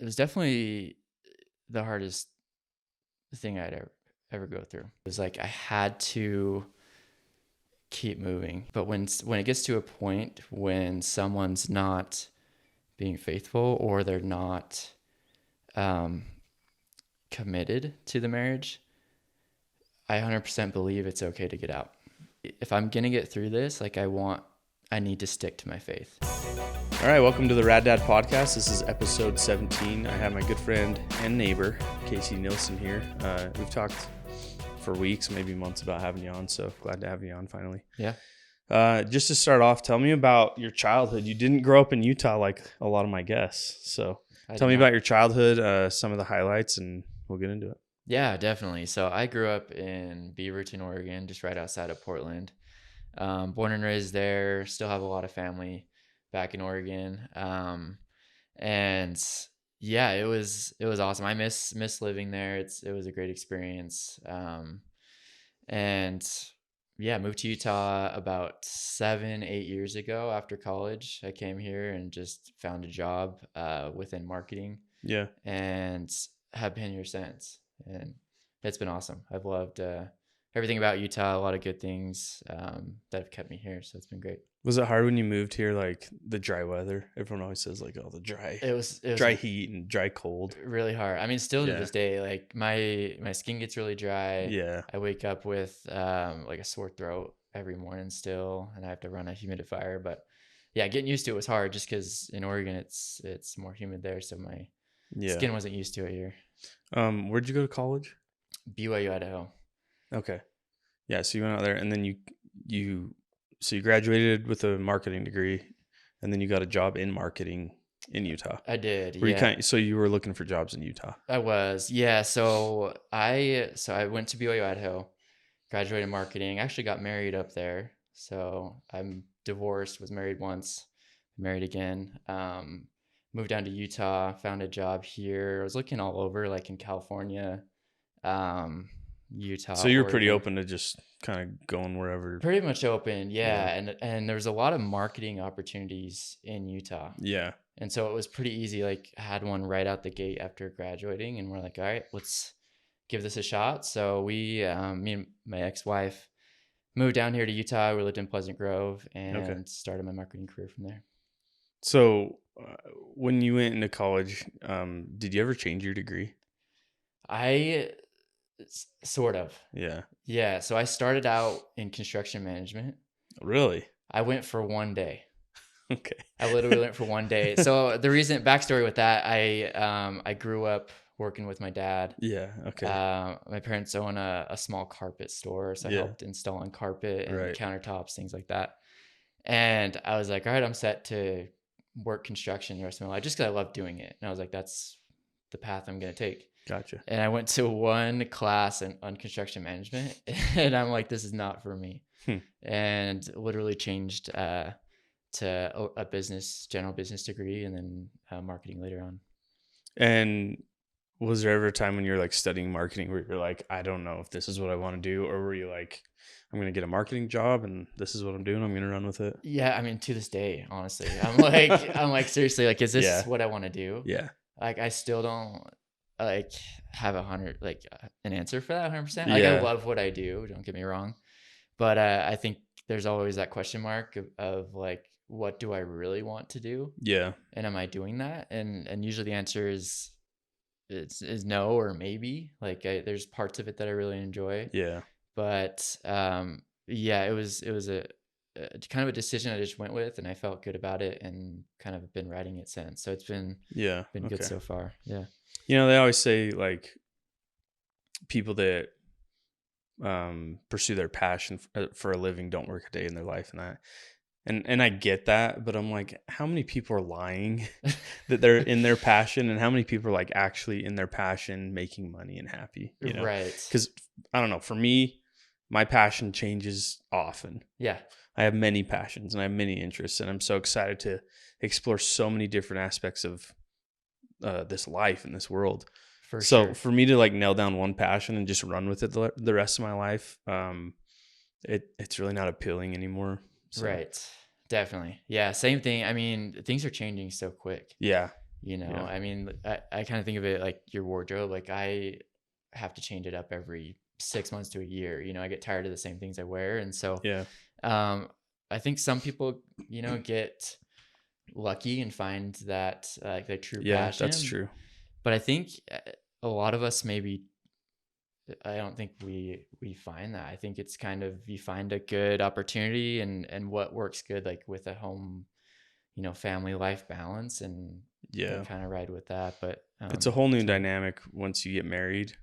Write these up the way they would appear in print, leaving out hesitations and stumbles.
it was definitely the hardest thing I'd ever go through. It was like I had to keep moving. But when it gets to a point when someone's not being faithful or they're not um, committed to the marriage, I 100% believe it's okay to get out. If I'm gonna get through this, like I need to stick to my faith. All right, welcome to the Rad Dad Podcast. This is episode 17. I have my good friend and neighbor, Casey Nilsson, here. We've talked for weeks, maybe months, about having you on, so glad to have you on finally. Yeah. Just to start off, tell me about your childhood. You didn't grow up in Utah like a lot of my guests, so tell me about your childhood, some of the highlights, and we'll get into it. Yeah, definitely. So I grew up in Beaverton, Oregon, just right outside of Portland. Born and raised there, still have a lot of family back in Oregon. And yeah, it was awesome. I miss living there. It was a great experience. And yeah, moved to Utah about 7-8 years ago after college. I came here and just found a job within marketing. Yeah. And have been here since. And it's been awesome. I've loved everything about Utah, a lot of good things that have kept me here. So it's been great. Was it hard when you moved here, like the dry weather? Everyone always says like, oh, the It was dry heat and dry cold. Really hard. I mean, still to this day, like my skin gets really dry. Yeah. I wake up with like a sore throat every morning still, and I have to run a humidifier. But yeah, getting used to it was hard just because in Oregon it's more humid there, so my skin wasn't used to it here. Where'd you go to college? BYU, Idaho. Okay. Yeah, so you went out there, and then you graduated with a marketing degree, and then you got a job in marketing in Utah. I did. So you were looking for jobs in Utah. I was. Yeah. So I went to BYU, Idaho, graduated marketing. Actually got married up there. So I'm divorced, was married once, married again. Moved down to Utah, found a job here. I was looking all over, like in California, Utah. So you're pretty open to just kind of going wherever. Pretty much open, yeah. And there's a lot of marketing opportunities in Utah. Yeah. And so it was pretty easy. Like I had one right out the gate after graduating, and we're like, all right, let's give this a shot. So we, me and my ex-wife, moved down here to Utah. We lived in Pleasant Grove and started my marketing career from there. So when you went into college, did you ever change your degree? Sort of. Yeah. Yeah. So I started out in construction management. Really? I went for one day. Okay. I literally went for one day. So the backstory with that, I grew up working with my dad. Yeah. Okay. My parents own a small carpet store, so I helped installing carpet and countertops, things like that. And I was like, all right, I'm set to work construction the rest of my life just because I love doing it. And I was like, that's the path I'm going to take. Gotcha. And I went to one class on construction management, and I'm like, this is not for me. And literally changed to a general business degree, and then marketing later on. And was there ever a time when you're like studying marketing where you're like, I don't know if this is what I want to do, or were you like, I'm going to get a marketing job and this is what I'm doing, I'm going to run with it? Yeah, I mean, to this day, honestly, I'm like seriously, like, is this what I want to do? Yeah. Like, I still don't like have an answer for that 100%. Like, I love what I do, don't get me wrong, but I think there's always that question mark of like, what do I really want to do? Yeah. And am I doing that? And usually the answer is no or maybe. Like there's parts of it that I really enjoy. Yeah. But it was a kind of a decision I just went with, and I felt good about it, and kind of been riding it since. So it's been good so far. Yeah. You know, they always say like people that pursue their passion for a living don't work a day in their life, and I get that, but I'm like, how many people are lying that they're in their passion, and how many people are like actually in their passion making money and happy, you know? Right. Because I don't know, for me, my passion changes often. Yeah. I have many passions and I have many interests, and I'm so excited to explore so many different aspects of this life and this world. For me to like nail down one passion and just run with it the rest of my life, it's really not appealing anymore. So. Right. Definitely. Yeah. Same thing. I mean, things are changing so quick. Yeah. Yeah. I mean, I kind of think of it like your wardrobe. Like I have to change it up every 6 months to a year. I get tired of the same things I wear. And so Yeah. um, I think some people, get lucky and find that like their true Yeah, that's passion. true. But I think a lot of us maybe I don't think we find that. I think it's kind of you find a good opportunity and what works good like with a home, family life balance and Yeah. kind of ride with that. But It's a whole new so dynamic once you get married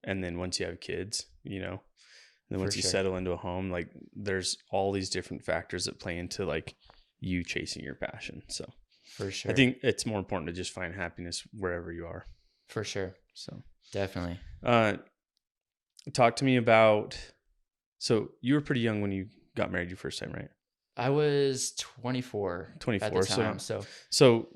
and then once you have kids, and then for once you sure. settle into a home, like there's all these different factors that play into like you chasing your passion. So For I sure. think it's more important to just find happiness wherever you are. For sure. So, Definitely. uh, talk to me about, so you were pretty young when you got married your first time, right? I was 24 at the 24. time. So, So so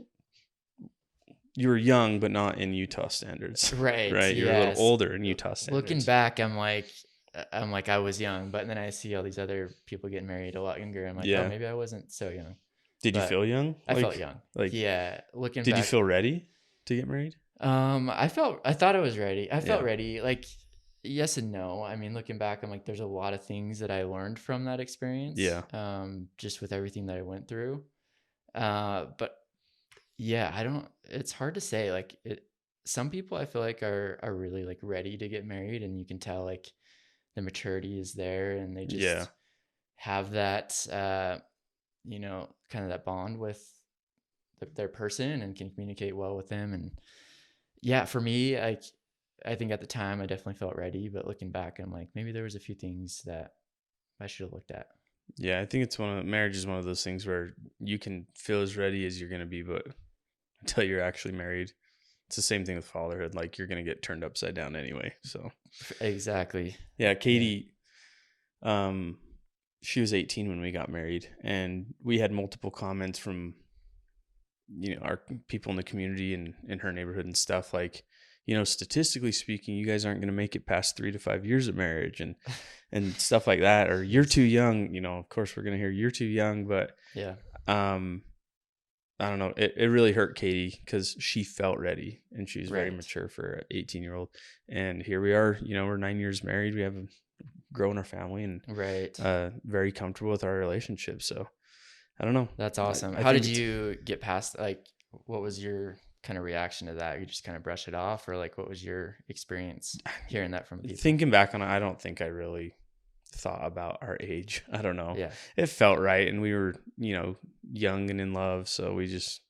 you were young, but not in Utah standards, right. right? You were a little Yes. older in Utah Looking standards. back, I'm like I was young, but then I see all these other people getting married a lot younger. I'm like, oh, Yeah. maybe I wasn't so young, Did you but feel young? I felt young. Like, Yeah, looking did you back, feel ready to get married? I thought I was ready. I felt Yeah. ready. Like, yes and no. I mean, looking back, I'm like, there's a lot of things that I learned from that experience. Yeah. Just with everything that I went through. But yeah, I don't. It's hard to say. Like, some people I feel like are really like ready to get married, and you can tell like the maturity is there, and they Yeah. just have that, kind of that bond with their person and can communicate well with them. And yeah, for me, I think at the time I definitely felt ready, but looking back, I'm like, maybe there was a few things that I should have looked at. Yeah. I think marriage is one of those things where you can feel as ready as you're going to be, but until you're actually married, it's the same thing with fatherhood. Like you're going to get turned upside down anyway. So Exactly. yeah, Yeah. Katie, um, she was 18 when we got married, and we had multiple comments from, our people in the community and in her neighborhood and stuff like, statistically speaking, you guys aren't going to make it past 3 to 5 years of marriage and stuff like that, or you're too young. Of course we're going to hear you're too young, but, Yeah. um, I don't know. It really hurt Katie because she felt ready and she's very Right. mature for an 18-year-old. And here we are, we're 9 years married. We have grown our family and Right. very comfortable with our relationship. So I don't know. That's awesome. I How think did it's you get past, like, what was your kind of reaction to that? You just kind of brush it off, or like, what was your experience hearing that from people? thinking back on it, I don't think I really thought about our age. I don't know. Yeah. It felt right. And we were, young and in love. So we just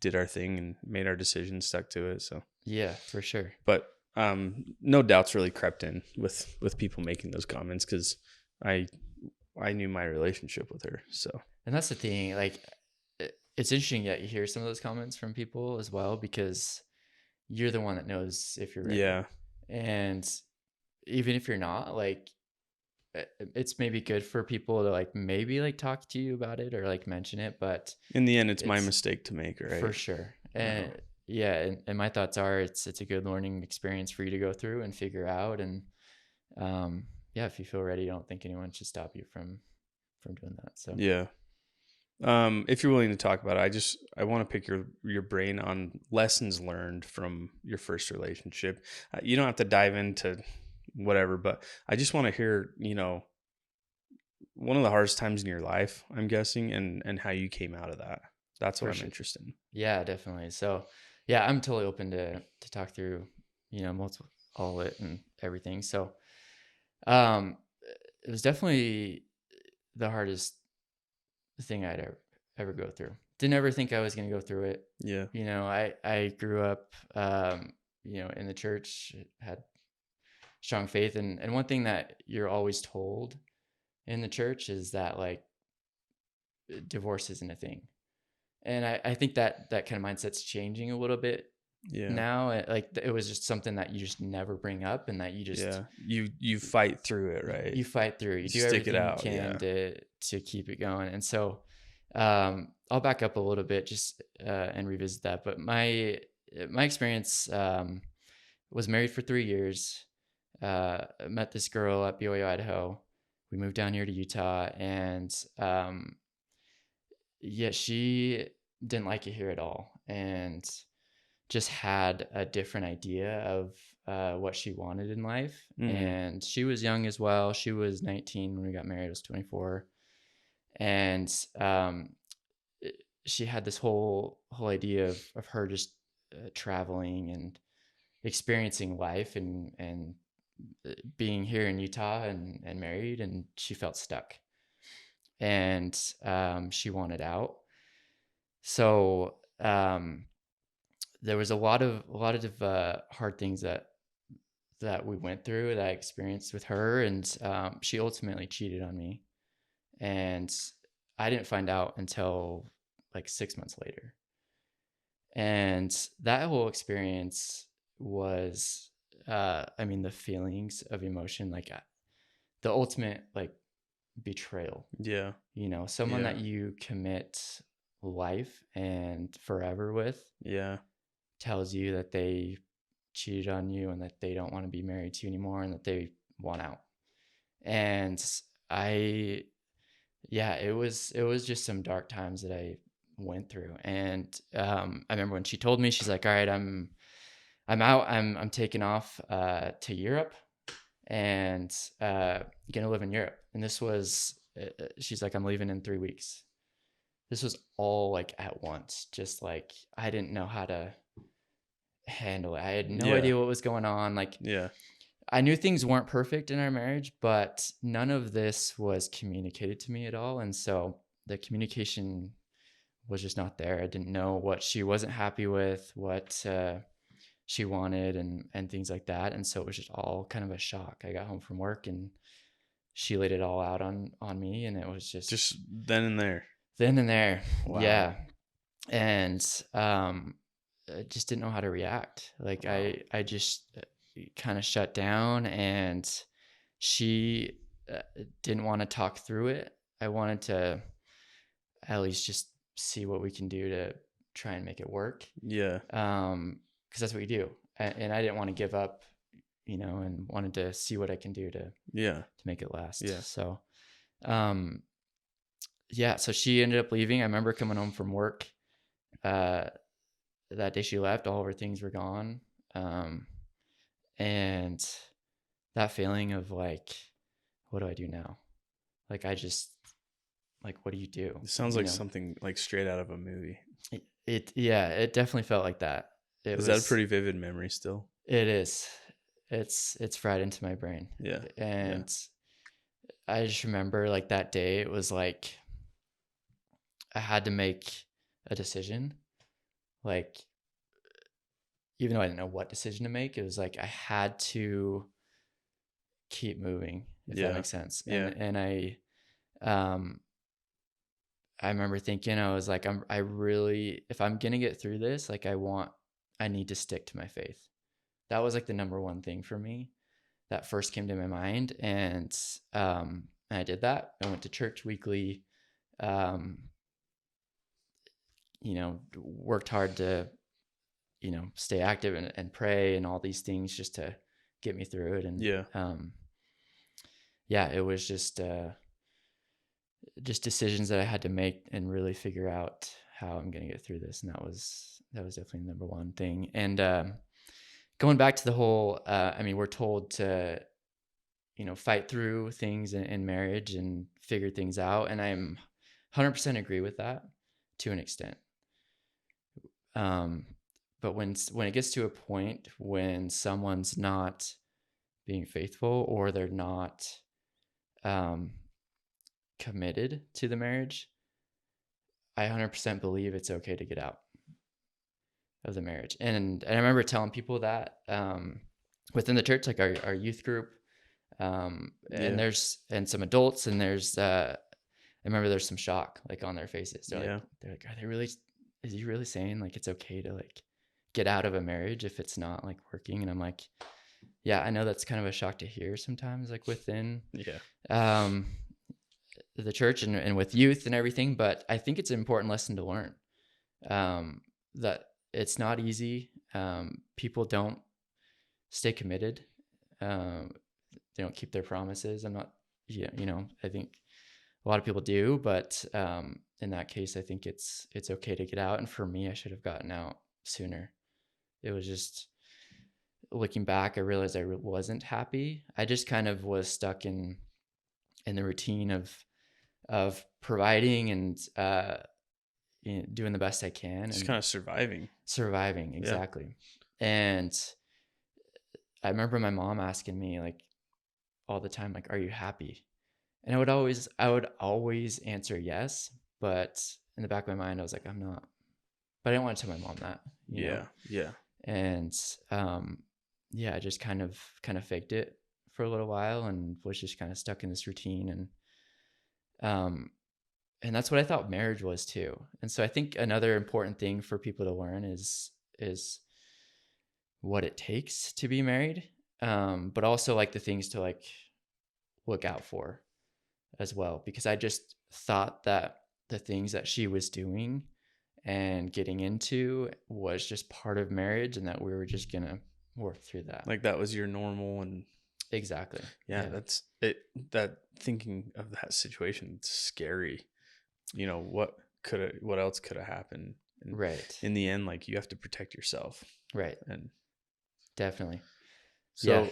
did our thing and made our decision, stuck to it. So, Yeah, for sure. but no doubts really crept in with people making those comments because I I knew my relationship with her. So And that's the thing. Like, it's interesting that you hear some of those comments from people as well, because you're the one that knows if you're ready. yeah, And even if you're not, like, it's maybe good for people to like maybe like talk to you about it or like mention it, but in the end, it's my it's mistake to make, for right? sure. I know. And yeah, and my thoughts are it's a good learning experience for you to go through and figure out. And yeah, if you feel ready, I don't think anyone should stop you from doing that. So Yeah. If you're willing to talk about it, I want to pick your brain on lessons learned from your first relationship. You don't have to dive into whatever, but I just want to hear, one of the hardest times in your life, I'm guessing, and how you came out of that. That's what for I'm sure. interested in. Yeah, definitely. So yeah, I'm totally open to talk through, multiple all of it and everything. So um it was definitely the hardest thing I'd ever go through. Didn't ever think I was going to go through it. Yeah. I grew up in the church, had strong faith, and one thing that you're always told in the church is that like divorce isn't a thing. And I think that kind of mindset's changing a little bit Yeah. now. Like it was just something that you just never bring up, and that you just Yeah. You fight through it, right? you fight through. You You do stick it everything you out. can Yeah. to keep it going. And so I'll back up a little bit just and revisit that. But my experience was married for 3 years. Met this girl at BYU, Idaho. We moved down here to Utah, and yeah, she didn't like it here at all. and just had a different idea of what she wanted in life. And she was young as well. She was 19 when we got married. I was 24. And she had this whole idea of her just traveling and experiencing life and being here in Utah and married, and she felt stuck, and she wanted out. So there was a lot of hard things that we went through, that I experienced with her, and she ultimately cheated on me, and I didn't find out until like 6 months later. And that whole experience was, I mean, the feelings of emotion, like the ultimate like betrayal. Yeah. You know, someone that you commit life and forever with. Yeah. Tells you that they cheated on you and that they don't want to be married to you anymore and that they want out. And it was just some dark times that I went through. And I remember when she told me, she's like, all right, I'm out. I'm taking off to Europe and gonna live in Europe. And this was, she's like, I'm leaving in 3 weeks. This was all like at once. Just like, I didn't know how to handle it. I had no idea what was going on. Like, I knew things weren't perfect in our marriage, but none of this was communicated to me at all. And so the communication was just not there. I didn't know what she wasn't happy with, what she wanted, and things like that. And so it was just all kind of a shock. I got home from work and she laid it all out on me, and it was just then and there. Then and there. Wow. Yeah. And I just didn't know how to react. Like, wow. I just kind of shut down, and she didn't want to talk through it. I wanted to at least just see what we can do to try and make it work. Yeah. Because that's what you do. And I didn't want to give up, you know, and wanted to see what I can do to make it last. Yeah. So, so she ended up leaving. I remember coming home from work. That day she left, all of her things were gone. And that feeling of like, what do I do now? Like, what do you do? It sounds like something like straight out of a movie. It definitely felt like that. Is that a pretty vivid memory still? It is. It's fried into my brain. Yeah. And I just remember like that day, it was like I had to make a decision. Like, even though I didn't know what decision to make, it was like I had to keep moving, if that makes sense. And I remember thinking, I was like, I really, if I'm gonna get through this, like I need to stick to my faith. That was like the number one thing for me that first came to my mind. And I did that. I went to church weekly, worked hard to, stay active and pray and all these things just to get me through it. And it was just decisions that I had to make and really figure out how I'm going to get through this. And that was definitely the number one thing. And going back to the whole, we're told to, fight through things in marriage and figure things out. And I'm 100% agree with that to an extent. But when it gets to a point when someone's not being faithful, or they're not committed to the marriage, I 100% believe it's okay to get out of the marriage. And I remember telling people that within the church, like our youth group, and some adults, and I remember there's some shock like on their faces. They're like, is he really saying like it's okay to like get out of a marriage if it's not like working? And I'm like, yeah, I know that's kind of a shock to hear sometimes, like within the church and with youth and everything. But I think it's an important lesson to learn, that it's not easy. People don't stay committed. They don't keep their promises. I'm not, I think a lot of people do, but in that case, I think it's okay to get out. And for me, I should have gotten out sooner. It was just, looking back, I realized I wasn't happy. I just kind of was stuck in the routine of providing and doing the best I can Just and kind of surviving. Yeah. exactly. And I remember my mom asking me like all the time, like, "Are you happy?" And I would always answer yes, but in the back of my mind, I was like, "I'm not." But I didn't want to tell my mom that, Yeah. Yeah. And yeah, I just kind of faked it for a little while and was just kind of stuck in this routine, um and that's what I thought marriage was too. And so I think another important thing for people to learn is what it takes to be married, but also like the things to like look out for as well, because I just thought that the things that she was doing and getting into was just part of marriage and that we were just gonna work through that. Like that was your normal. And Exactly. yeah, that's it. That thinking of that situation, it's scary. What else could have happened? And Right. in the end, like you have to protect yourself. Right. And Definitely. so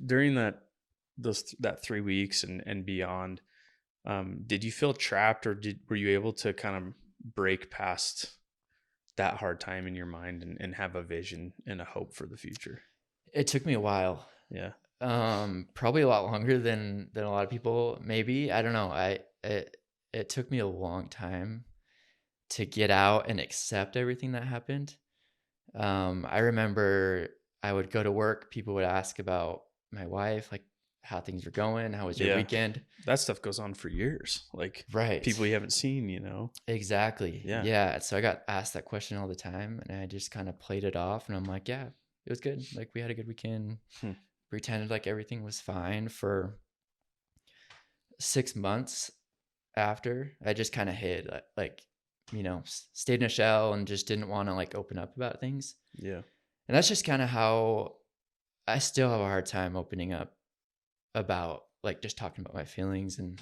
during that 3 weeks and beyond, did you feel trapped, or were you able to kind of break past that hard time in your mind and have a vision and a hope for the future? It took me a while. Yeah. Probably a lot longer than a lot of people. Maybe, I don't know. It took me a long time to get out and accept everything that happened. I remember I would go to work. People would ask about my wife, like how things were going. How was your Yeah. weekend? That stuff goes on for years. Like Right. people you haven't seen, Exactly. Yeah. Yeah. So I got asked that question all the time, and I just kind of played it off. And I'm like, yeah, it was good. Like we had a good weekend. Pretended like everything was fine for 6 months after. I just kind of hid, like, stayed in a shell and just didn't want to like open up about things. Yeah. And that's just kind of how I still have a hard time opening up about like just talking about my feelings. And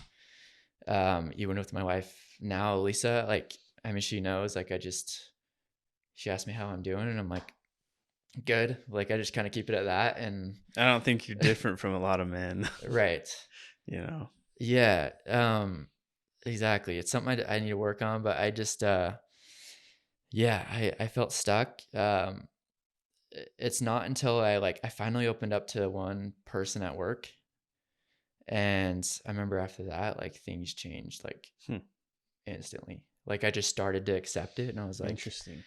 even with my wife now, Lisa, like, I mean, she knows, like, she asked me how I'm doing and I'm like, good. Like, I just kind of keep it at that. And I don't think you're different from a lot of men. right. Yeah. Exactly. It's something I need to work on, but I just, yeah, I felt stuck. It's not until I finally opened up to one person at work. And I remember after that, like things changed like instantly. Like I just started to accept it, and I was like, interesting.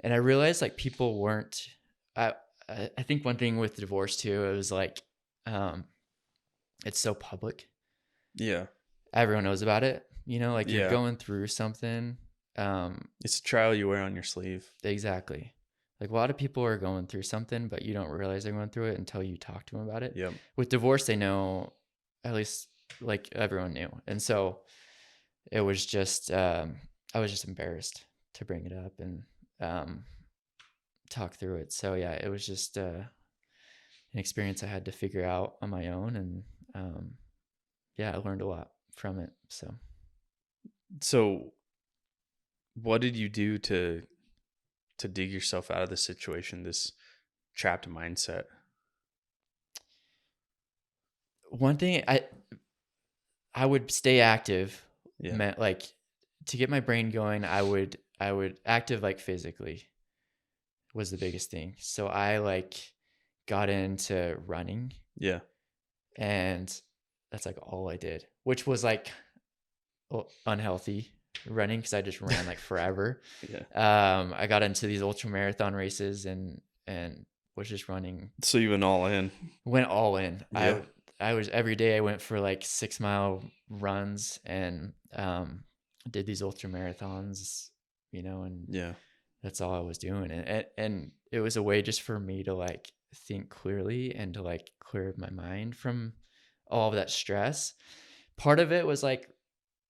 And I realized like people weren't, I think one thing with divorce too, it was like, it's so public. Yeah. Everyone knows about it, like you're Yeah. going through something. It's a trial you wear on your sleeve. Exactly. Like a lot of people are going through something, but you don't realize they're going through it until you talk to them about it. Yep. With divorce, they know, at least like everyone knew. And so it was just, I was just embarrassed to bring it up and talk through it. So yeah, it was just an experience I had to figure out on my own. And yeah, I learned a lot from it. So what did you do to dig yourself out of this situation, this trapped mindset? One thing, I would stay active. Yeah. Like to get my brain going, I would active like physically was the biggest thing. So I like got into running. Yeah. And that's like all I did, which was like unhealthy running because I just ran like forever. Yeah. I got into these ultra marathon races and was just running. So you went all in. Went all in. Yeah. I was every day. I went for like 6 mile runs and did these ultra marathons, and yeah, that's all I was doing. And it was a way just for me to like think clearly and to like clear my mind from all of that stress. Part of it was like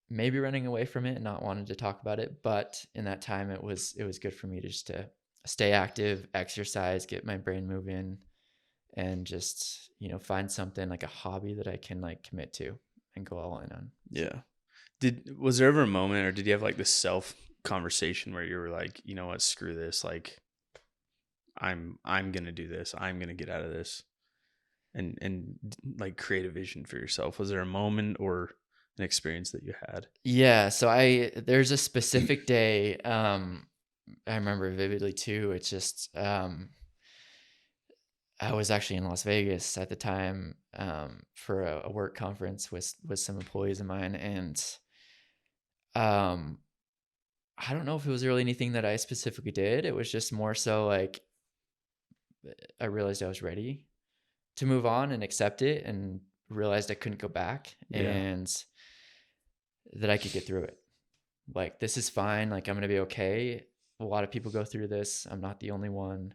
maybe running away from it and not wanting to talk about it, but in that time it was good for me just to stay active, exercise, get my brain moving, and just find something like a hobby that I can like commit to and go all in on. Yeah, Was there ever a moment, or did you have like this self conversation where you were like, you know what, screw this, like I'm gonna do this, I'm gonna get out of this, and like create a vision for yourself? Was there a moment or an experience that you had? Yeah, so there's a specific day, I remember vividly too. It's just, I was actually in Las Vegas at the time, for a work conference with some employees of mine, and um, I don't know if it was really anything that I specifically did. It was just more so like I realized I was ready to move on and accept it, and realized I couldn't go back, Yeah. and that I could get through it. Like, this is fine. Like, I'm gonna be okay. A lot of people go through this. I'm not the only one.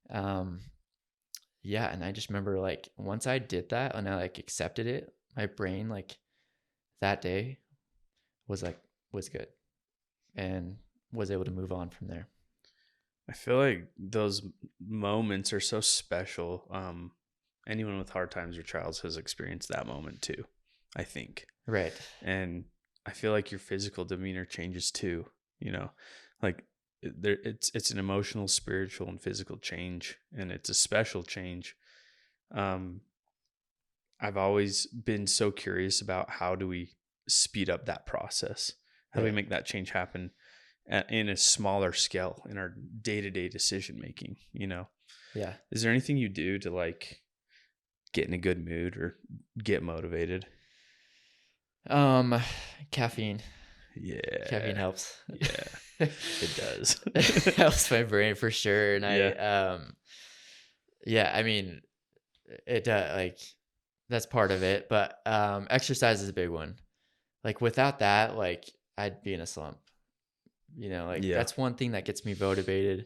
Um, yeah, and I just remember like once I did that and I like accepted it, my brain like that day was like was good and was able to move on from there. I feel like those moments are so special. Anyone with hard times or trials has experienced that moment too, I think. Right. And I feel like your physical demeanor changes too, you know, like it's an emotional, spiritual, and physical change, and it's a special change. Um, I've always been so curious about how do we speed up that process? How do we Right. make that change happen in a smaller scale in our day-to-day decision making, you know? Yeah. Is there anything you do to like get in a good mood or get motivated? Um, caffeine. Caffeine Yeah. helps. Yeah. It does. It helps my brain for sure. And Yeah. yeah, I mean, it like that's part of it, but exercise is a big one. Like without that, like I'd be in a slump. Like Yeah. that's one thing that gets me motivated.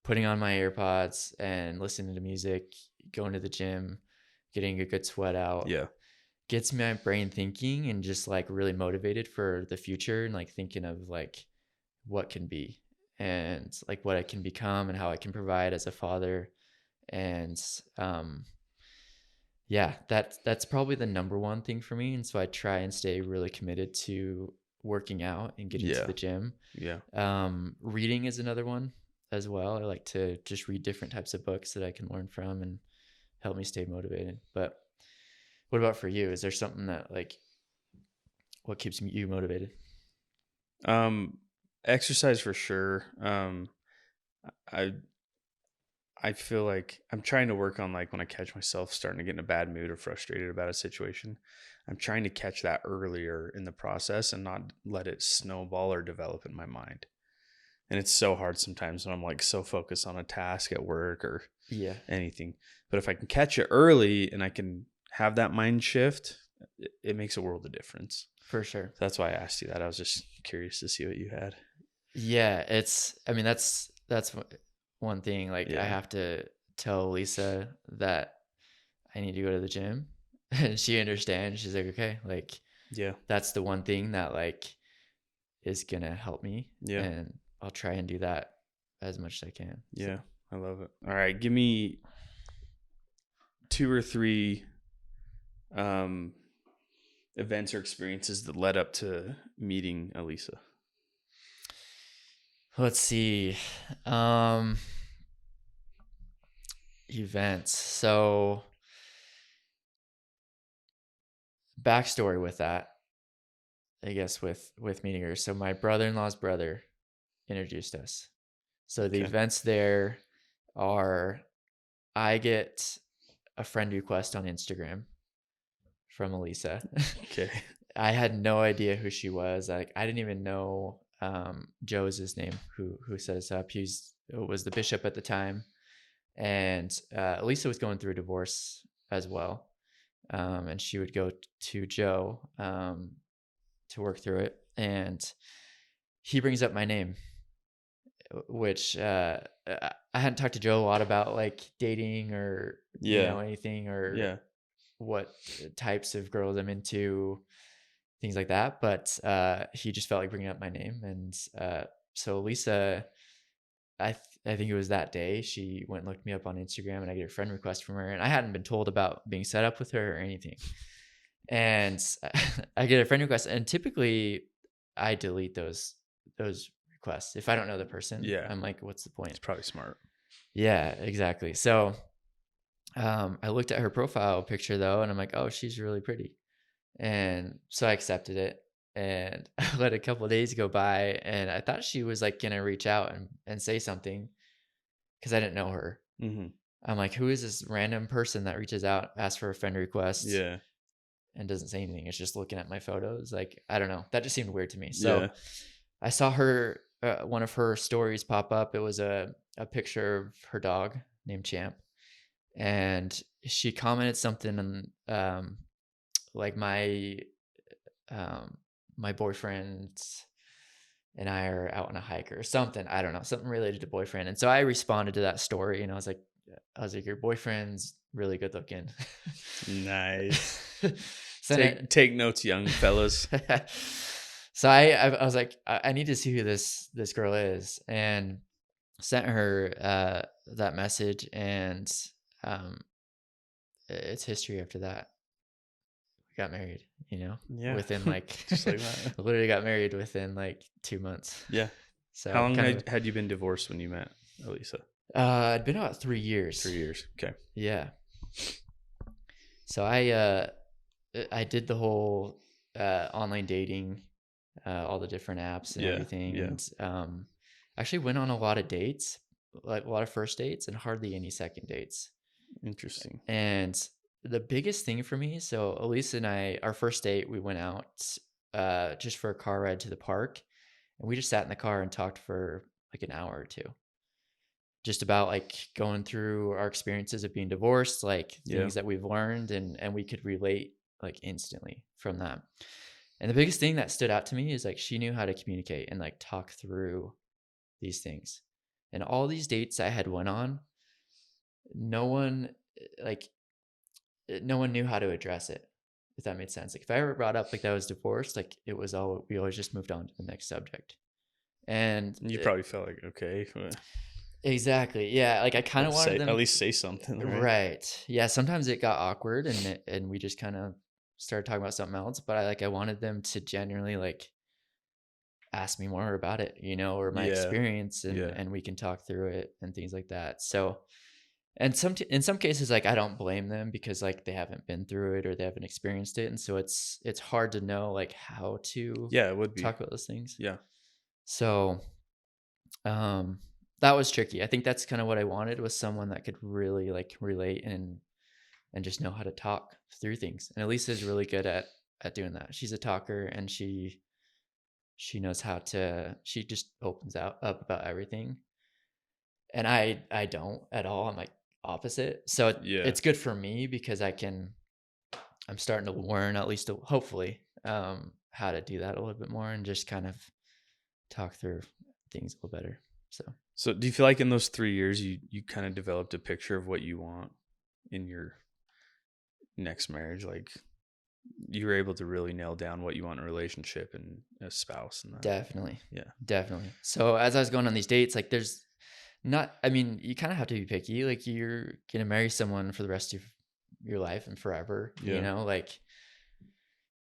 Putting on my AirPods and listening to music, going to the gym, getting a good sweat out Yeah. gets my brain thinking and just like really motivated for the future, and like thinking of like what can be and like what I can become and how I can provide as a father. And yeah, that's probably the number one thing for me. And so I try and stay really committed to working out and getting to Yeah. the gym. Yeah. Reading is another one as well. I like to just read different types of books that I can learn from and help me stay motivated. But what about for you? Is there something that like what keeps you motivated? Um, Exercise for sure. I I feel like I'm trying to work on like when I catch myself starting to get in a bad mood or frustrated about a situation, I'm trying to catch that earlier in the process and not let it snowball or develop in my mind. And it's so hard sometimes when I'm like so focused on a task at work or Yeah, anything. But if I can catch it early and I can have that mind shift, it makes a world of difference. for sure. So that's why I asked you that. I was just curious to see what you had. Yeah, I mean that's one thing. Like I Yeah. have to tell Lisa that I need to go to the gym, and she understands. She's like, okay, like Yeah. that's the one thing that like is gonna help me, Yeah. and I'll try and do that as much as I can. So, Yeah. I love it. All right. Give me two or three um, events or experiences that led up to meeting Elisa. let's see. Um, Events. So backstory with that, I guess with meeting her. So my brother-in-law's brother introduced us. So the Okay. events there are I get a friend request on Instagram from Elisa. Okay. I had no idea who she was. Like I didn't even know Joe is his name who set us up. He was the bishop at the time, and Elisa was going through a divorce as well, and she would go to Joe to work through it, and he brings up my name, which I hadn't talked to Joe a lot about like dating or Yeah. anything or Yeah. what types of girls I'm into, things like that. But he just felt like bringing up my name, and so Lisa, I think it was that day she went and looked me up on Instagram, and I get a friend request from her, and I hadn't been told about being set up with her or anything. And I get a friend request, and typically I delete those requests if I don't know the person. Yeah, I'm like, what's the point? it's probably smart. Yeah, exactly. So I looked at her profile picture though, and I'm like, oh, she's really pretty. And so I accepted it. And I let a couple of days go by, and I thought she was like gonna reach out and say something because I didn't know her. Hmm. I'm like, who is this random person that reaches out, asks for a friend request, Yeah, and doesn't say anything? It's just looking at my photos. Like, I don't know. That just seemed weird to me. So yeah. I saw her, one of her stories pop up. It was a picture of her dog named Champ. And she commented something on, like um, my boyfriend and I are out on a hike or something. I don't know, something related to boyfriend. And so I responded to that story, and I was like, your boyfriend's really good looking. Nice. Sent it. Take notes, young fellas. So I was like, I need to see who this girl is, and sent her that message, and um, it's history after that. We got married, Yeah, within like, just like that. literally got married within like 2 months. Yeah. How So long kind of, had you been divorced when you met Elisa? I'd been about 3 years. 3 years. Okay. Yeah. So I did the whole online dating, all the different apps and Yeah. everything, Yeah. and actually went on a lot of dates, like a lot of first dates and hardly any second dates. Interesting. And the biggest thing for me, so Elisa and I, our first date, we went out just for a car ride to the park, and we just sat in the car and talked for like an hour or two, just about like going through our experiences of being divorced, like Yeah. things that we've learned, and we could relate like instantly from that. And the biggest thing that stood out to me is like she knew how to communicate and like talk through these things. And all these dates I had went on, no one like no one knew how to address it, if that made sense. Like if I ever brought up like that I was divorced, like it was all we always just moved on to the next subject. And You probably felt like, okay, exactly, yeah. Like I kind of wanted at them, least say something, right? right? Yeah. Sometimes it got awkward, and we just kind of started talking about something else. But I wanted them to genuinely like ask me more about it, or my Yeah. experience, and Yeah. and we can talk through it and things like that. So, and in some cases, like I don't blame them because like they haven't been through it or they haven't experienced it, and so it's hard to know like how to Yeah, it would be. talk about those things. Yeah. So, um, that was tricky. I think that's kind of what I wanted, was someone that could really like relate and just know how to talk through things. And Elisa is really good at doing that. She's a talker, and she knows how to. She just opens up about everything, and I don't at all. I'm like opposite. So Yeah. it's good for me because I'm starting to learn, at least hopefully, how to do that a little bit more and just kind of talk through things a little better. So So do you feel like in those 3 years you kind of developed a picture of what you want in your next marriage? Like you were able to really nail down what you want in a relationship and a spouse and that. definitely, Yeah. definitely. So as I was going on these dates, like there's not, I mean, you kind of have to be picky. Like you're gonna marry someone for the rest of your life and forever. Yeah. Like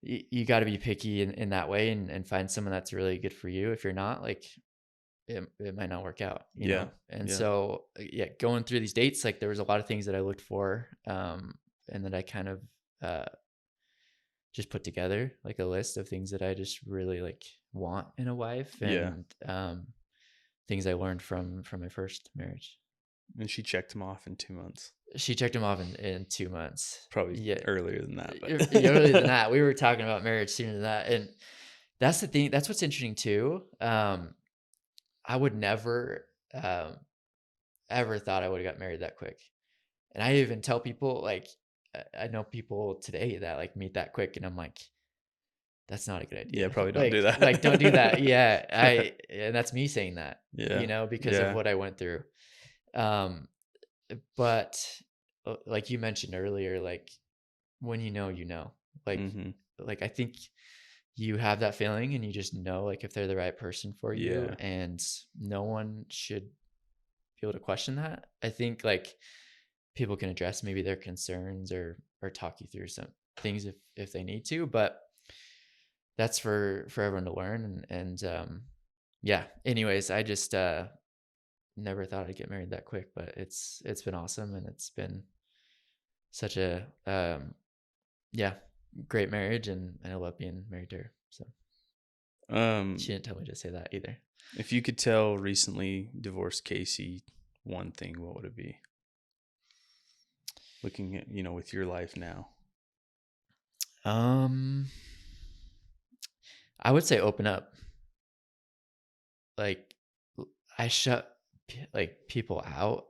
you got to be picky in that way, and find someone that's really good for you. If you're not, like it might not work out, Yeah. And Yeah. so yeah, going through these dates, like there was a lot of things that I looked for, and that I kind of uh just put together like a list of things that I just really like want in a wife, Yeah. and things I learned from my first marriage. And she checked him off in 2 months. She checked him off in 2 months. Probably Yeah, earlier than that, earlier than but that. We were talking about marriage sooner than that, and that's the thing. That's what's interesting too. I would never ever thought I would have got married that quick. And I even tell people like I know people today that like meet that quick, and I'm like, that's not a good yeah, idea. probably don't do Like don't do that. that. Yeah, and that's me saying that, Yeah. because of Yeah. what I went through. Um, but like you mentioned earlier, like when you know, like Mhm. like I think you have that feeling, and you just know like if they're the right person for you, Yeah. and no one should be able to question that. I think like people can address maybe their concerns, or talk you through things if they need to, but that's for everyone to learn. And yeah, anyways, I just never thought I'd get married that quick, but it's been awesome, and it's been such a yeah, great marriage, and I love being married to her. So she didn't tell me to say that either. If you could tell recently divorced Casey one thing, what would it be? Looking at, with your life now. I would say open up. Like, I shut like people out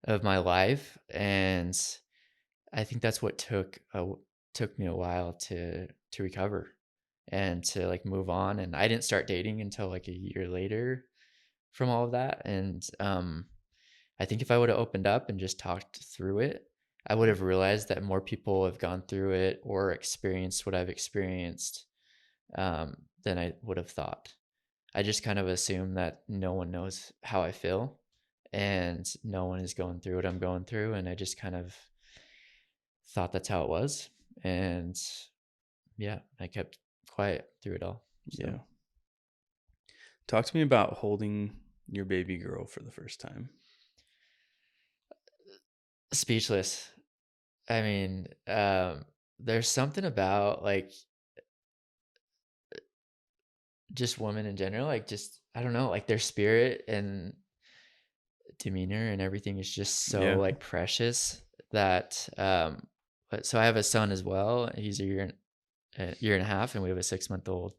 of my life, and I think that's what took me a while to recover and to like move on. And I didn't start dating until like a year later from all of that. And I think if I would have opened up and just talked through it, I would have realized that more people have gone through it or experienced what I've experienced than I would have thought. I just kind of assume that no one knows how I feel and no one is going through what I'm going through. And I just kind of thought that's how it was. And yeah, I kept quiet through it all. So. Yeah. Talk to me about holding your baby girl for the first time. Speechless. I mean, there's something about like just women in general, like just, I don't know, like their spirit and demeanor and everything is just so Yeah. like precious that, but so I have a son as well. He's a year and a half, and we have a 6-month-old.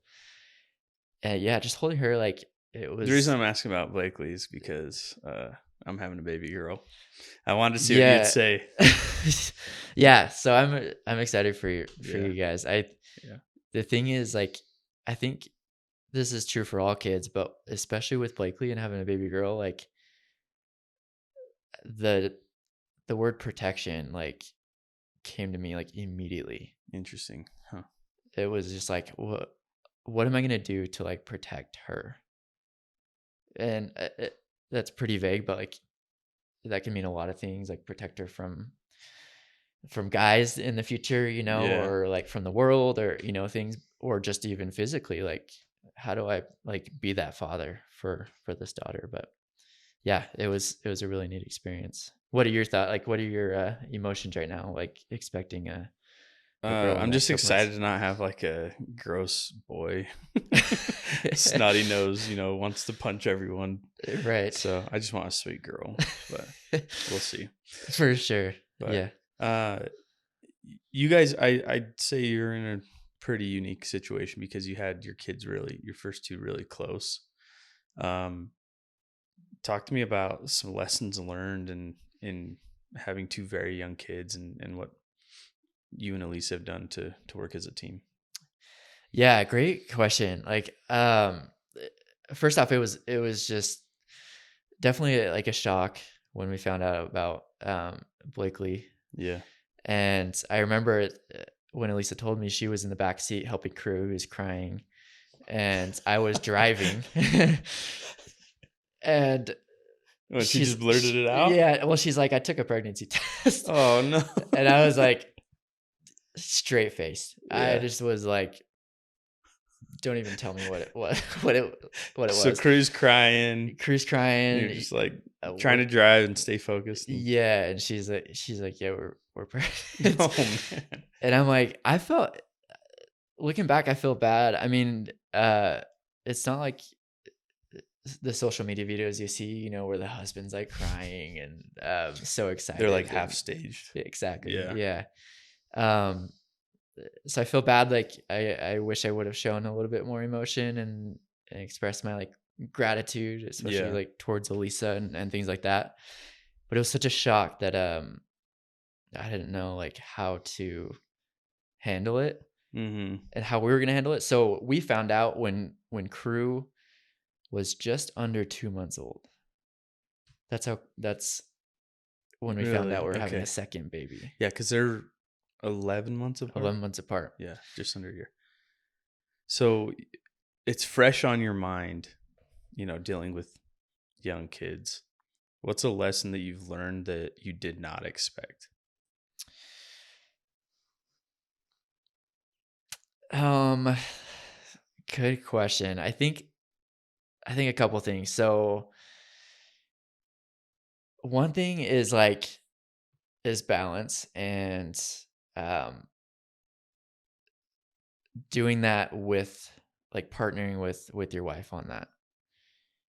And yeah, just holding her, like it The reason was, I'm asking about Blakely is because I'm having a baby girl. I wanted to see what you'd yeah. say. Yeah. So I'm excited for you Yeah. guys. Yeah. The thing is, like, I think this is true for all kids, but especially with Blakely and having a baby girl, like the word protection like came to me like immediately. Interesting. Huh. It was just like, what am I gonna do to like protect her? And that's pretty vague, but like that can mean a lot of things, like protect her from guys in the future, Yeah. or like from the world, or things, or just even physically, like how do I like be that father for this daughter? But yeah, it was a really neat experience. What are your thoughts? Like, what are your emotions right now? Like expecting a girl in I'm the next just couple months. excited to not have like a gross boy, snotty nose, wants to punch everyone. Right. So I just want a sweet girl, but we'll see. For sure. But Yeah. you guys, I'd say you're in a pretty unique situation because you had your kids your first two really close. Talk to me about some lessons learned in having two very young kids and what you and Elise have done to work as a team. Yeah, great question. Like, first off, it was just definitely like a shock when we found out about Blakely. Yeah. And I remember when Elisa told me, she was in the back seat helping crew, who was crying, and I was driving. And Oh, she just blurted it out? yeah, well, she's like, I took a pregnancy test. Oh no. And I was like, straight faced. I Yeah. just was like, don't even tell me what it So was. Crew's crying. Crew's crying. You're just like trying to drive and stay focused. Yeah, and she's like, yeah, we're pregnant. Oh man. And I'm like, looking back, I feel bad. I mean, it's not like the social media videos you see, where the husband's like crying and so excited. They're like half staged. Exactly. Yeah. Yeah. So I feel bad. Like I wish I would have shown a little bit more emotion and expressed my like gratitude, especially like towards Elisa and things like that. But it was such a shock that I didn't know like how to handle it and how we were gonna handle it. So we found out when Crew was just under 2 months old. That's when we found out we're having a second baby. Yeah, because they're 11 months apart. 11 months apart. Yeah, just under a year. So it's fresh on your mind, dealing with young kids. What's a lesson that you've learned that you did not expect? Um, Good question. I think a couple things. So one thing is like is balance and um doing that with like partnering with your wife on that.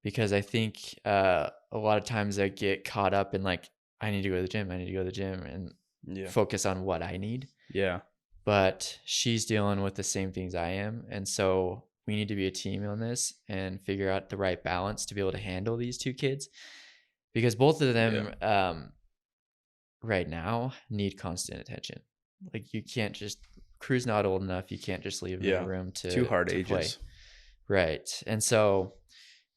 Because I think a lot of times I get caught up in like I need to go to the gym, I need to go to the gym and Yeah. focus on what I need. Yeah. But she's dealing with the same things I am. And so we need to be a team on this and figure out the right balance to be able to handle these two kids because both of Yeah. them right now need constant attention. Like you can't just Crew's not old enough. You can't just leave him in a Yeah. room Two hard to play. ages. Right. And so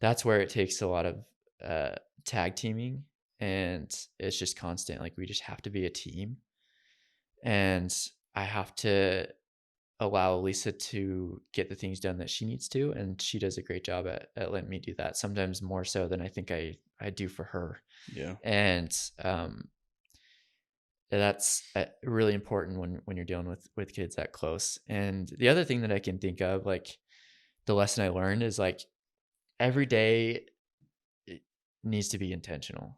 that's where it takes a lot of tag teaming and it's just constant. Like we just have to be a team. And I have to allow Lisa to get the things done that she needs to. And she does a great job at letting me do that. Sometimes more so than I think I do for her. Yeah. And that's really important when you're dealing with kids that close. And the other thing that I can think of, like the lesson I learned is like every day it needs to be intentional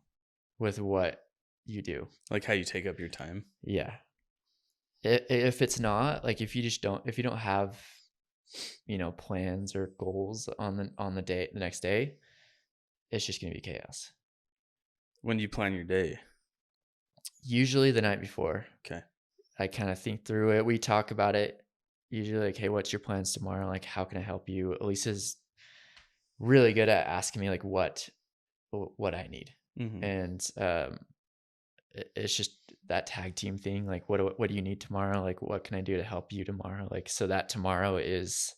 with what you do. Like how you take up your time. Yeah. If it's not like if you don't have plans or goals on the next day, it's just gonna be chaos. When do you plan your day? Usually the night before. Okay. I kind of think through it. We talk about it. Usually like, hey, what's your plans tomorrow? Like, how can I help you? Lisa's really good at asking me like what I need. Mm-hmm. And it's just that tag team thing. Like, what do you need tomorrow? Like, what can I do to help you tomorrow? Like, so that tomorrow is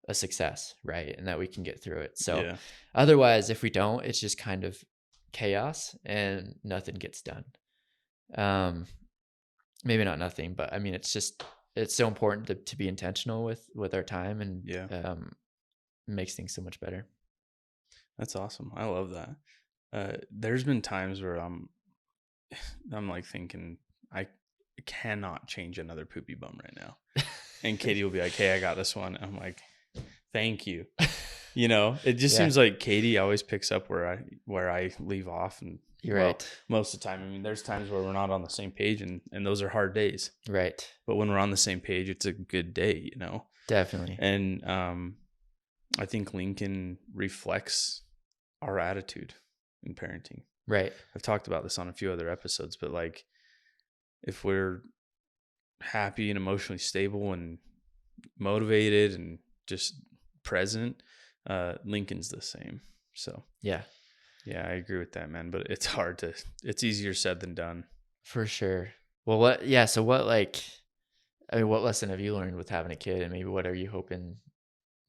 a success, right? And that we can get through it. So Yeah. otherwise, if we don't, it's just kind of chaos and nothing gets done. Maybe not nothing, but I mean, it's so important to be intentional with our time and Yeah. makes things so much better. That's awesome. I love that. There's been times where I'm like thinking I cannot change another poopy bum right now. And Katie will be like, "Hey, I got this one." I'm like, "Thank you." It just Yeah. seems like Katie always picks up where I leave off, and You're right. most of the time. I mean, there's times where we're not on the same page, and those are hard days. Right. But when we're on the same page, it's a good day, Definitely. And I think Lincoln reflects our attitude in parenting. Right. I've talked about this on a few other episodes, but like if we're happy and emotionally stable and motivated and just present, Lincoln's the same. So Yeah. I agree with that, man. But it's easier said than done. For sure. Well, so what what lesson have you learned with having a kid and maybe what are you hoping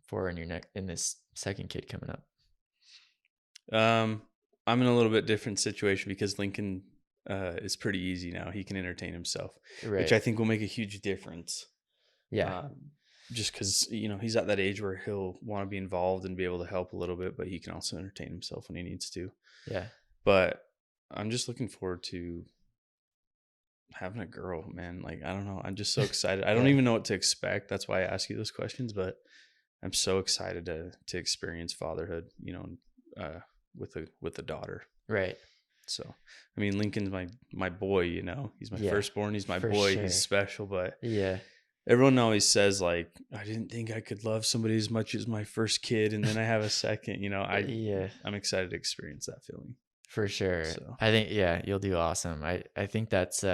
for in this second kid coming up? I'm in a little bit different situation because Lincoln is pretty easy now. He can entertain himself, Right. which I think will make a huge difference. Yeah. Just because he's at that age where he'll want to be involved and be able to help a little bit, but he can also entertain himself when he needs to. Yeah. But I'm just looking forward to having a girl, man. Like, I don't know. I'm just so excited. I don't even know what to expect. That's why I ask you those questions, but I'm so excited to experience fatherhood, with a daughter. Right. So, I mean, Lincoln's my boy, he's my firstborn. He's my boy. Sure. He's special, but yeah. Everyone always says like, I didn't think I could love somebody as much as my first kid. And then I have a second, I'm excited to experience that feeling. For sure. So. I think, you'll do awesome. I think that's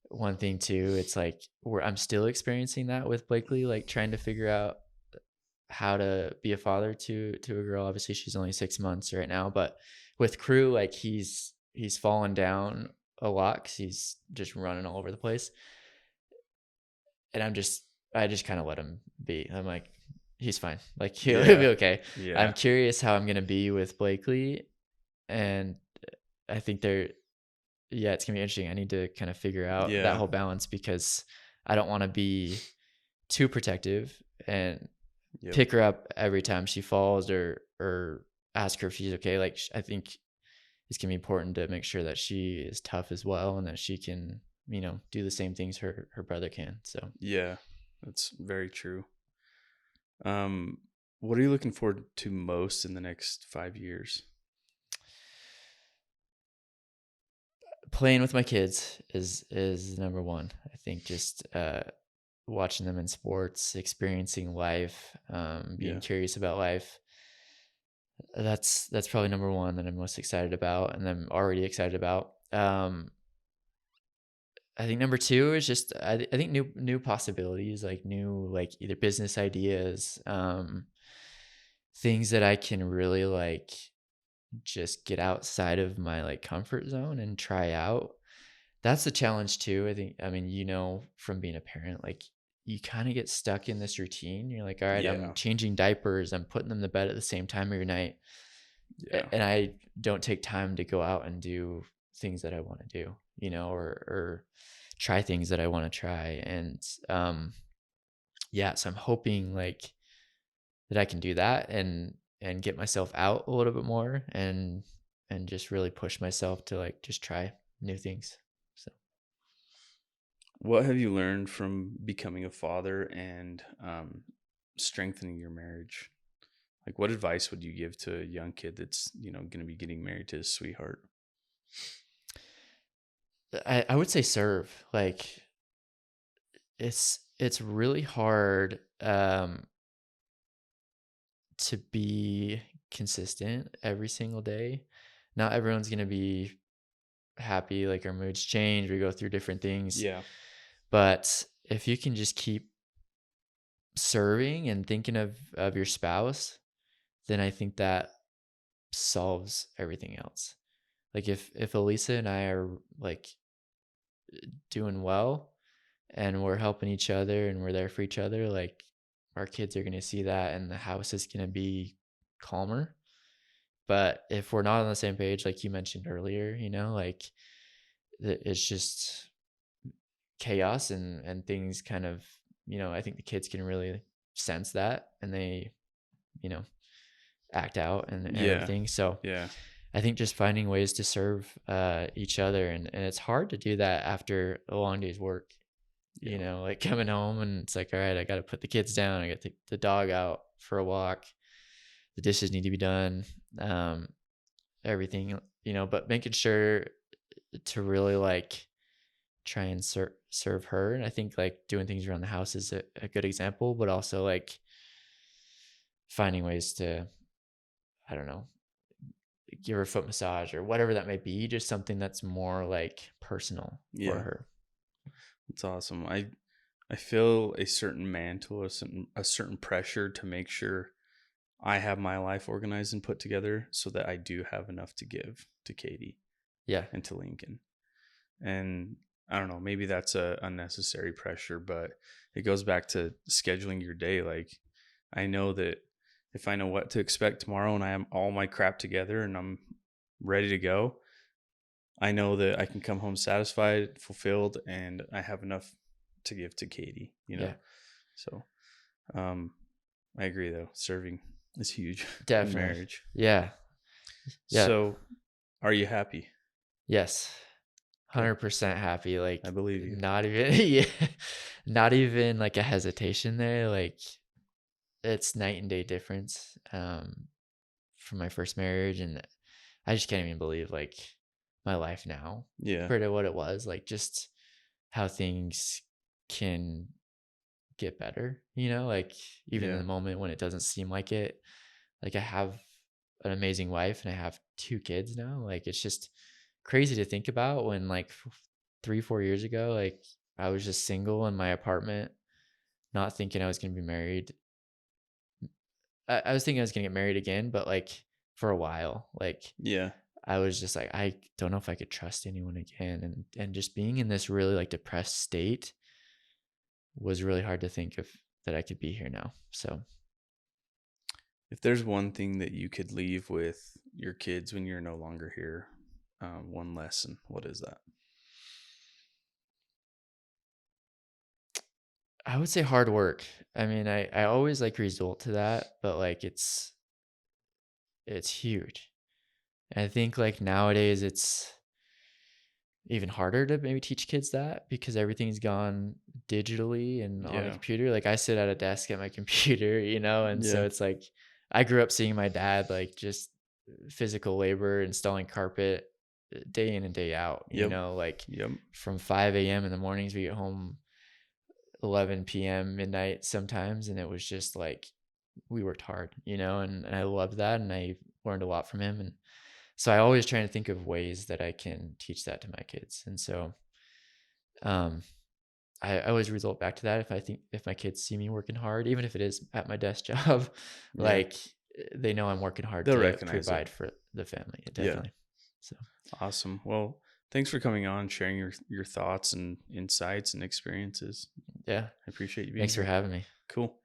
one thing too. It's like I'm still experiencing that with Blakely, like trying to figure out how to be a father to a girl. Obviously she's only 6 months right now, but with Crew, like he's fallen down a lot because he's just running all over the place. And I just kind of let him be. I'm like, he's fine. Like he'll be okay. Yeah. I'm curious how I'm going to be with Blakely. And I think it's going to be interesting. I need to kind of figure out that whole balance because I don't want to be too protective and pick her up every time she falls or ask her if she's okay. Like I think it's going to be important to make sure that she is tough as well and that she can, do the same things her brother can. So, yeah, That's very true. Um, what are you looking forward to most in the next 5 years? Playing with my kids is number one. I think just watching them in sports, experiencing life, being Yeah. curious about life. That's probably number one that I'm most excited about, and I'm already excited about. I think number two is just I think new possibilities, like new like either business ideas, things that I can really like just get outside of my like comfort zone and try out. That's the challenge too. I think, I mean, from being a parent, like you kind of get stuck in this routine. You're like, all right, I'm Yeah. changing diapers, I'm putting them to bed at the same time every night. Yeah. And I don't take time to go out and do things that I want to do, or try things that I want to try. And yeah, so I'm hoping like that I can do that and get myself out a little bit more and just really push myself to like just try new things. So What have you learned from becoming a father and strengthening your marriage? Like, what advice would you give to a young kid that's, going to be getting married to his sweetheart? I would say serve. Like it's really hard to be consistent every single day. Not everyone's gonna be happy, like our moods change, we go through different things. Yeah. But if you can just keep serving and thinking of your spouse, then I think that solves everything else. Like if Elisa and I are like doing well and we're helping each other and we're there for each other, like our kids are going to see that and the house is going to be calmer. But if we're not on the same page, like you mentioned earlier, like it's just chaos and things kind of, I think the kids can really sense that and they, you know, act out and Yeah. everything. So Yeah. I think just finding ways to serve each other, and it's hard to do that after a long day's work. Yeah. Like coming home and it's like, all right, I got to put the kids down. I got to take the dog out for a walk. The dishes need to be done. Um, Everything, but making sure to really like try and serve her. And I think like doing things around the house is a good example, but also like finding ways to, I don't know, give her a foot massage or whatever that may be, just something that's more like personal for Yeah. her. It's awesome. I feel a certain mantle, a certain pressure to make sure I have my life organized and put together so that I do have enough to give to Katie Yeah, and to Lincoln. And I don't know, maybe that's a unnecessary pressure, but it goes back to scheduling your day. Like, I know that if I know what to expect tomorrow and I have all my crap together and I'm ready to go, I know that I can come home satisfied, fulfilled, and I have enough to give to Katie. yeah, So, um, I agree though. Serving is huge in definitely. marriage. Yeah, yeah, So, are you happy? yes. Good. 100% happy. I Like believe you. not even, yeah, not even like a hesitation there. Like it's night and day difference from my first marriage, and I just can't even believe like my life now Yeah. compared to what it was. Like just how things can get better, like even in Yeah. the moment when it doesn't seem like it. Like I have an amazing wife and I have two kids now. Like it's just crazy to think about when like 3-4 years ago, like I was just single in my apartment, not thinking I was going to be married. I was thinking I was going to get married again, but like for a while, like Yeah. I was just like, I don't know if I could trust anyone again. And just being in this really like depressed state was really hard to think of that I could be here now. So If there's one thing that you could leave with your kids when you're no longer here, one lesson, what is that? I would say hard work. I mean, I always like result to that, but like it's huge. And I think like nowadays even harder to maybe teach kids that because everything's gone digitally and on a Yeah. computer. Like I sit at a desk at my computer, and so Yeah. it's like I grew up seeing my dad like just physical labor, installing carpet day in and day out, Yep. like Yep. from 5 a.m. in the mornings, we get home 11 p.m., midnight sometimes. And it was just like, we worked hard, and I loved that. And I learned a lot from him. And so I always try to think of ways that I can teach that to my kids. And so, um, I always result back to that. If my kids see me working hard, even if it is at my desk job, Yeah. like they know I'm working hard They'll to recognize it. provide for the family. Yeah. Definitely. So Awesome. Well, thanks for coming on, sharing your thoughts and insights and experiences. yeah, I appreciate you being thanks for here. having me. Cool.